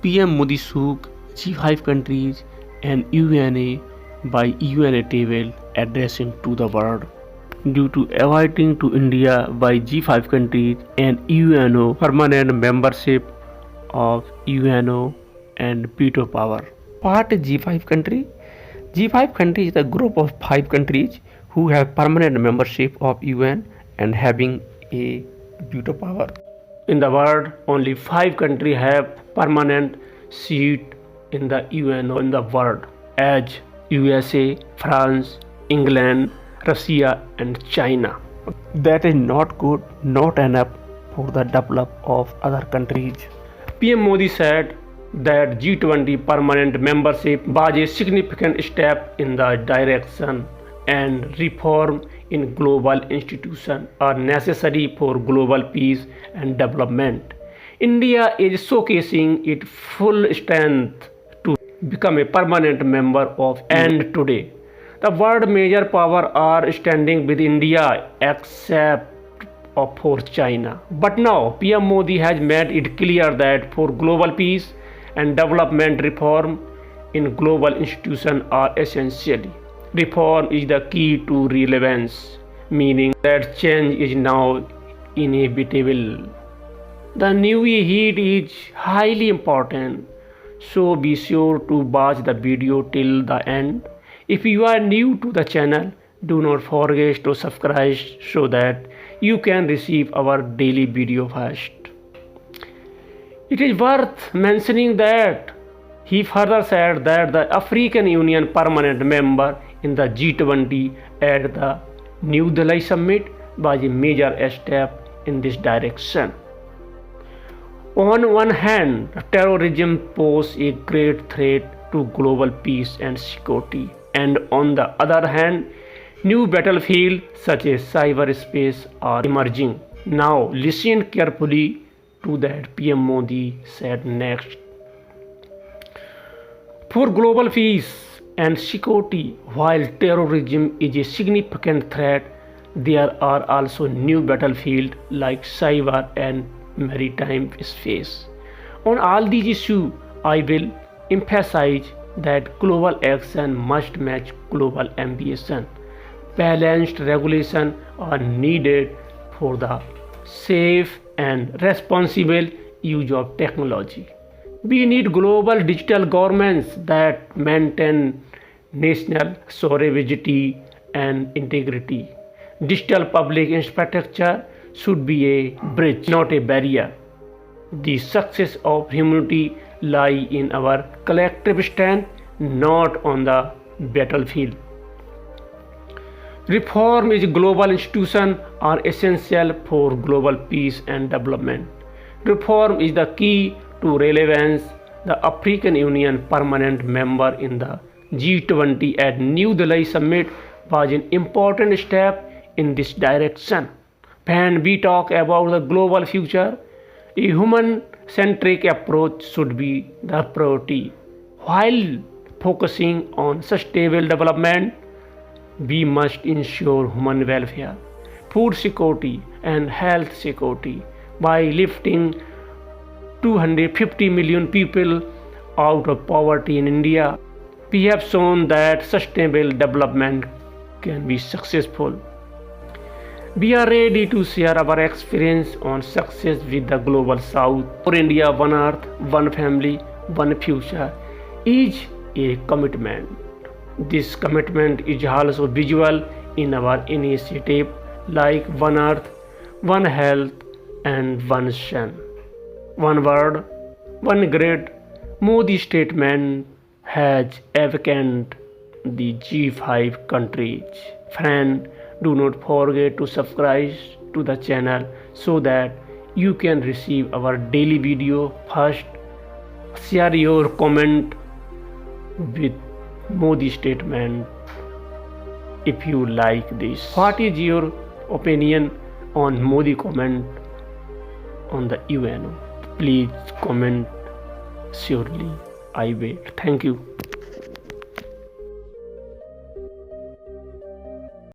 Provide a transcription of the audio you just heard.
PM Modi shook G5 countries and UNA by UNA table addressing to the world due to inviting to India by G5 countries and UNO permanent membership of UNO and veto power. What is G5 country? G5 country is a group of 5 countries who have permanent membership of UN and having a veto power. In the world, only 5 countries have permanent seat in the UN in the world, as USA, France, England, Russia and China. That is not good, not enough for the development of other countries. PM Modi said that G20 permanent membership was a significant step in the direction and reform in global institutions are necessary for global peace and development. India is showcasing its full strength to become a permanent member of and today. The world major power are standing with India except for China. But now PM Modi has made it clear that for global peace and development reform in global institutions are essential. Reform is the key to relevance, meaning that change is now inevitable. The new heat is highly important, so be sure to watch the video till the end. If you are new to the channel, do not forget to subscribe so that you can receive our daily video first. It is worth mentioning that he further said that the African Union permanent member in the G20 at the New Delhi summit was a major step in this direction. On one hand, terrorism poses a great threat to global peace and security, and on the other hand, new battlefields such as cyberspace are emerging. Now listen carefully to that PM Modi said next. For global peace and security, while terrorism is a significant threat, there are also new battlefields like cyber and maritime space. On all these issues, I will emphasize that global action must match global ambition. Balanced regulation are needed for the safe and responsible use of technology. We need global digital governments that maintain national sovereignty and integrity. Digital public infrastructure should be a bridge, not a barrier. The success of humanity lies in our collective strength, not on the battlefield. Reform is global institutions are essential for global peace and development. Reform is the key to relevance. The African Union permanent member in the G20 at New Delhi summit was an important step in this direction. When we talk about the global future, a human-centric approach should be the priority. While focusing on sustainable development, we must ensure human welfare, food security and health security by lifting 250 million people out of poverty in India. We have shown that sustainable development can be successful. We are ready to share our experience on success with the global south. For India, one earth, one family, one future is a commitment. This commitment is also visual in our initiative like One Earth, One Health and One Sun. One word, one grid. Modi statement has awakened the G5 countries. Friend, do not forget to subscribe to the channel so that you can receive our daily video first. Share your comment with Modi statement if you like this. What is your opinion on Modi comment on the UNO? Please comment. Surely I wait. Thank you.